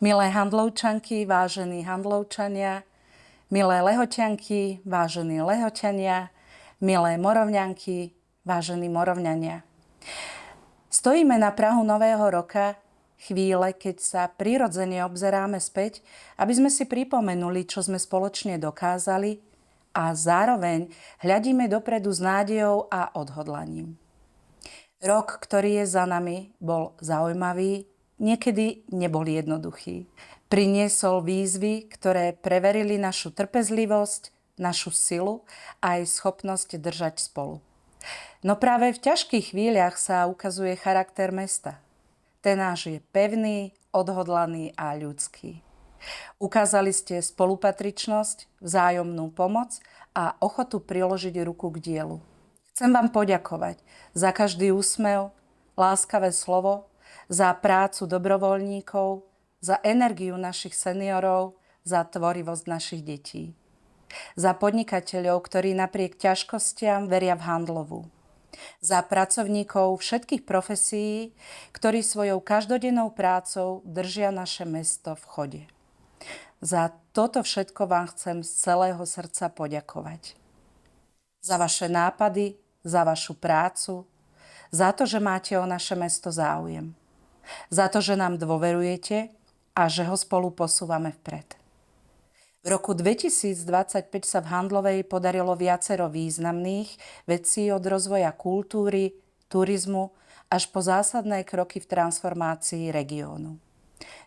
Milé handlovčanky, vážení handlovčania, milé lehoťanky, vážení lehoťania, milé morovňanky, vážení morovňania. Stojíme na prahu nového roka, chvíle, keď sa prirodzene obzeráme späť, aby sme si pripomenuli, čo sme spoločne dokázali a zároveň hľadíme dopredu s nádejou a odhodlaním. Rok, ktorý je za nami, bol zaujímavý, niekedy nebol jednoduchý. Priniesol výzvy, ktoré preverili našu trpezlivosť, našu silu a aj schopnosť držať spolu. No práve v ťažkých chvíľach sa ukazuje charakter mesta. Ten náš je pevný, odhodlaný a ľudský. Ukázali ste spolupatričnosť, vzájomnú pomoc a ochotu priložiť ruku k dielu. Chcem vám poďakovať za každý úsmev, láskavé slovo, za prácu dobrovoľníkov, za energiu našich seniorov, za tvorivosť našich detí. Za podnikateľov, ktorí napriek ťažkostiam veria v Handlovu. Za pracovníkov všetkých profesií, ktorí svojou každodennou prácou držia naše mesto v chode. Za toto všetko vám chcem z celého srdca poďakovať. Za vaše nápady, za vašu prácu, za to, že máte o naše mesto záujem. Za to, že nám dôverujete a že ho spolu posúvame vpred. V roku 2025 sa v Handlovej podarilo viacero významných vecí od rozvoja kultúry, turizmu až po zásadné kroky v transformácii regiónu.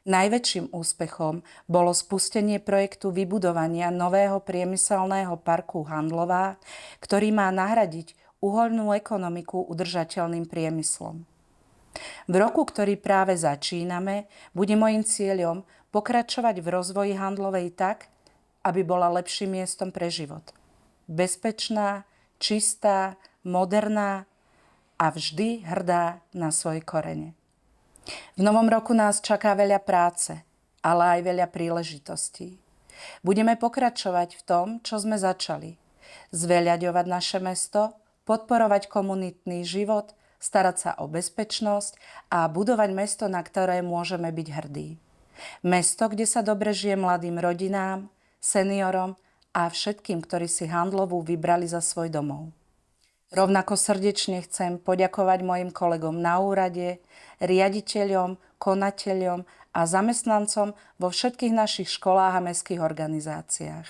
Najväčším úspechom bolo spustenie projektu vybudovania nového priemyselného parku Handlová, ktorý má nahradiť uhoľnú ekonomiku udržateľným priemyslom. V roku, ktorý práve začíname, bude mojím cieľom pokračovať v rozvoji Handlovej tak, aby bola lepším miestom pre život. Bezpečná, čistá, moderná a vždy hrdá na svoje korene. V novom roku nás čaká veľa práce, ale aj veľa príležitostí. Budeme pokračovať v tom, čo sme začali. Zveľaďovať naše mesto, podporovať komunitný život, starať sa o bezpečnosť a budovať mesto, na ktoré môžeme byť hrdí. Mesto, kde sa dobre žije mladým rodinám, seniorom a všetkým, ktorí si Handlovú vybrali za svoj domov. Rovnako srdečne chcem poďakovať mojim kolegom na úrade, riaditeľom, konateľom a zamestnancom vo všetkých našich školách a mestských organizáciách.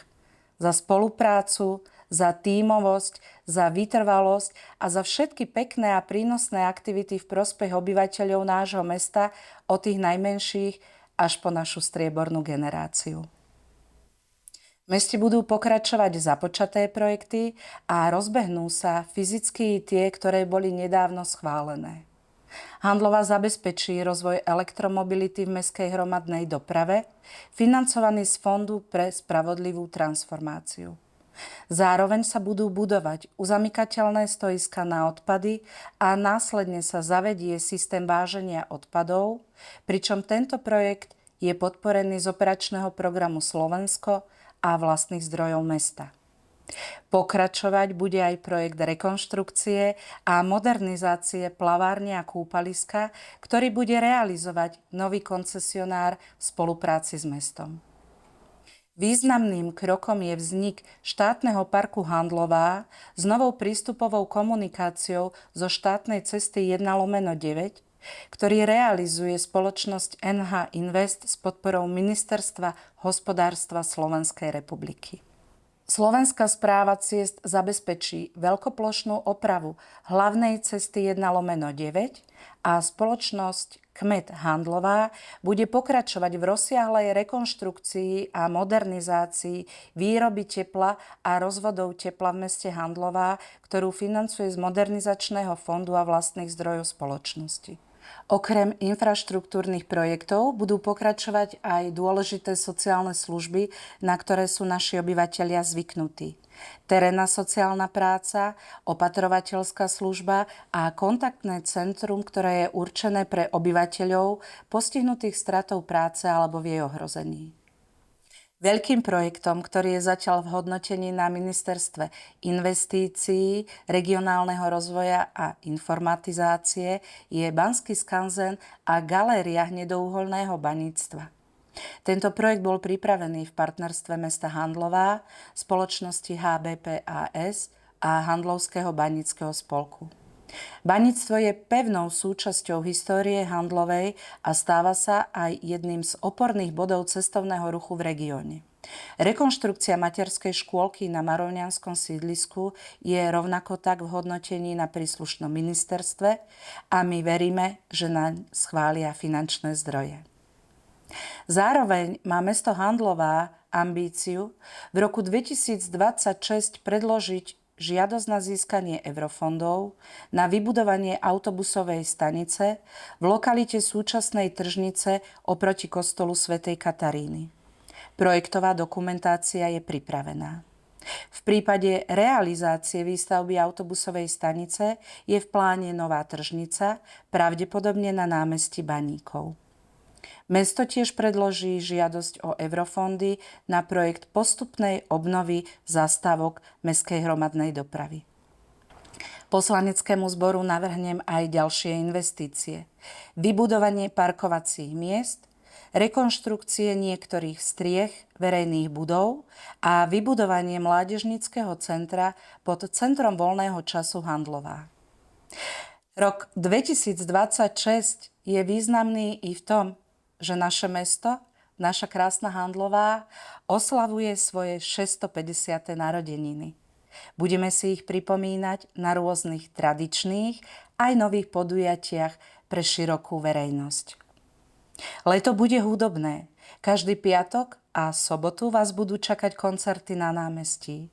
Za spoluprácu, za tímovosť, za vytrvalosť a za všetky pekné a prínosné aktivity v prospech obyvateľov nášho mesta od tých najmenších až po našu striebornú generáciu. V meste budú pokračovať započaté projekty a rozbehnú sa fyzicky tie, ktoré boli nedávno schválené. Handlová zabezpečí rozvoj elektromobility v mestskej hromadnej doprave, financovaný z Fondu pre spravodlivú transformáciu. Zároveň sa budú budovať uzamykateľné stoiská na odpady a následne sa zavedie systém váženia odpadov, pričom tento projekt je podporený z operačného programu Slovensko a vlastných zdrojov mesta. Pokračovať bude aj projekt rekonštrukcie a modernizácie plavárne a kúpaliska, ktorý bude realizovať nový koncesionár v spolupráci s mestom. Významným krokom je vznik štátneho parku Handlová s novou prístupovou komunikáciou zo štátnej cesty 1/9, ktorý realizuje spoločnosť NH Invest s podporou Ministerstva hospodárstva Slovenskej republiky. Slovenská správa ciest zabezpečí veľkoplošnú opravu hlavnej cesty 1/9 a spoločnosť Kmet Handlová bude pokračovať v rozsiahlej rekonštrukcii a modernizácii výroby tepla a rozvodov tepla v meste Handlová, ktorú financuje z Modernizačného fondu a vlastných zdrojov spoločnosti. Okrem infraštruktúrnych projektov budú pokračovať aj dôležité sociálne služby, na ktoré sú naši obyvatelia zvyknutí. Terénna sociálna práca, opatrovateľská služba a kontaktné centrum, ktoré je určené pre obyvateľov postihnutých stratou práce alebo v jej ohrození. Veľkým projektom, ktorý je zatiaľ v hodnotení na Ministerstve investícií, regionálneho rozvoja a informatizácie, je Banský skanzen a galéria hnedouholného baníctva. Tento projekt bol pripravený v partnerstve mesta Handlová, spoločnosti HBPAS a Handlovského baníckeho spolku. Baníctvo je pevnou súčasťou histórie Handlovej a stáva sa aj jedným z oporných bodov cestovného ruchu v regióne. Rekonštrukcia materskej škôlky na marovňanskom sídlisku je rovnako tak v hodnotení na príslušnom ministerstve a my veríme, že naň schvália finančné zdroje. Zároveň má mesto Handlová ambíciu v roku 2026 predložiť žiadosť na získanie eurofondov na vybudovanie autobusovej stanice v lokalite súčasnej tržnice oproti kostolu svätej Kataríny. Projektová dokumentácia je pripravená. V prípade realizácie výstavby autobusovej stanice je v pláne nová tržnica, pravdepodobne na námestí Baníkov. Mesto tiež predloží žiadosť o eurofondy na projekt postupnej obnovy zastávok mestskej hromadnej dopravy. Poslaneckému zboru navrhnem aj ďalšie investície. Vybudovanie parkovacích miest, rekonštrukcie niektorých striech verejných budov a vybudovanie mládežníckeho centra pod Centrom voľného času Handlová. Rok 2026 je významný i v tom, že naše mesto, naša krásna Handlová, oslavuje svoje 650. narodeniny. Budeme si ich pripomínať na rôznych tradičných aj nových podujatiach pre širokú verejnosť. Leto bude hudobné. Každý piatok a sobotu vás budú čakať koncerty na námestí.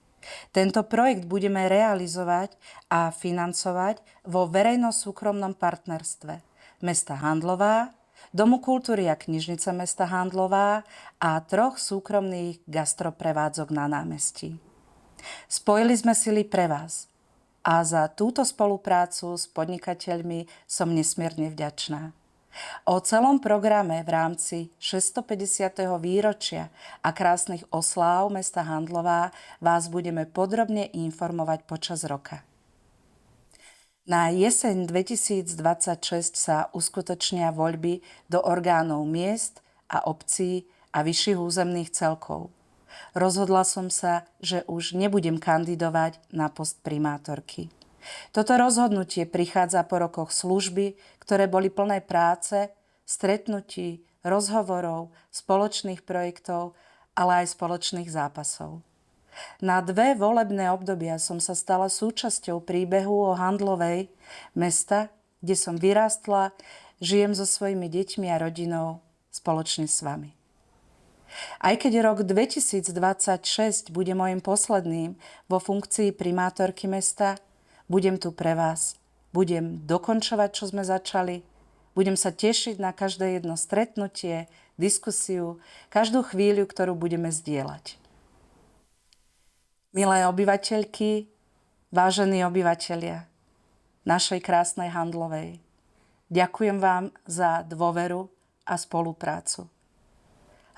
Tento projekt budeme realizovať a financovať vo verejno-súkromnom partnerstve mesta Handlová, Domu kultúry a knižnice mesta Handlová a 3 súkromných gastroprevádzok na námestí. Spojili sme sily pre vás a za túto spoluprácu s podnikateľmi som nesmierne vďačná. O celom programe v rámci 650. výročia a krásnych osláv mesta Handlová vás budeme podrobne informovať počas roka. Na jeseň 2026 sa uskutočnia voľby do orgánov miest a obcí a vyšších územných celkov. Rozhodla som sa, že už nebudem kandidovať na post primátorky. Toto rozhodnutie prichádza po rokoch služby, ktoré boli plné práce, stretnutí, rozhovorov, spoločných projektov, ale aj spoločných zápasov. Na 2 volebné obdobia som sa stala súčasťou príbehu o Handlovej, mesta, kde som vyrástla, žijem so svojimi deťmi a rodinou spoločne s vami. Aj keď rok 2026 bude môjim posledným vo funkcii primátorky mesta, budem tu pre vás. Budem dokončovať, čo sme začali. Budem sa tešiť na každé jedno stretnutie, diskusiu, každú chvíľu, ktorú budeme zdieľať. Milé obyvateľky, vážení obyvatelia našej krásnej Handlovej, ďakujem vám za dôveru a spoluprácu.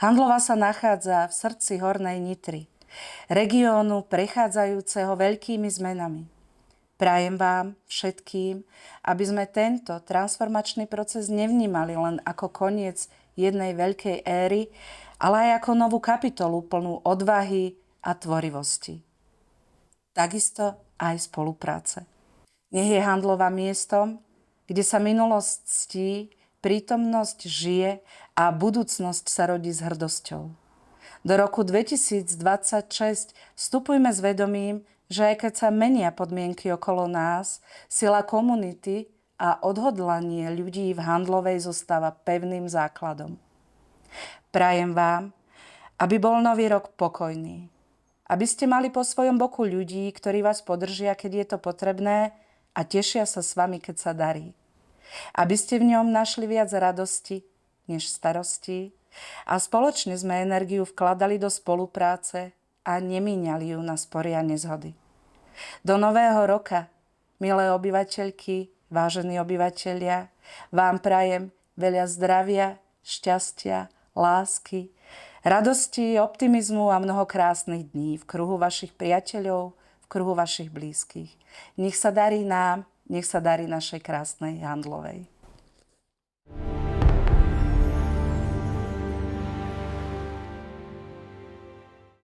Handlová sa nachádza v srdci Hornej Nitry, regiónu prechádzajúceho veľkými zmenami. Prajem vám všetkým, aby sme tento transformačný proces nevnímali len ako koniec jednej veľkej éry, ale aj ako novú kapitolu plnú odvahy a tvorivosti. Takisto aj spolupráce. Nech je Handlová miestom, kde sa minulosť ctí, prítomnosť žije a budúcnosť sa rodí s hrdosťou. Do roku 2026 vstupujme s vedomím, že aj keď sa menia podmienky okolo nás, sila komunity a odhodlanie ľudí v Handlovej zostáva pevným základom. Prajem vám, aby bol nový rok pokojný. Aby ste mali po svojom boku ľudí, ktorí vás podržia, keď je to potrebné a tešia sa s vami, keď sa darí. Aby ste v ňom našli viac radosti než starosti a spoločne sme energiu vkladali do spolupráce a nemíňali ju na spory a nezhody. Do nového roka, milé obyvateľky, vážení obyvatelia, vám prajem veľa zdravia, šťastia, lásky, radosti, optimizmu a mnoho krásnych dní v kruhu vašich priateľov, v kruhu vašich blízkych. Nech sa darí nám, nech sa darí našej krásnej Handlovej.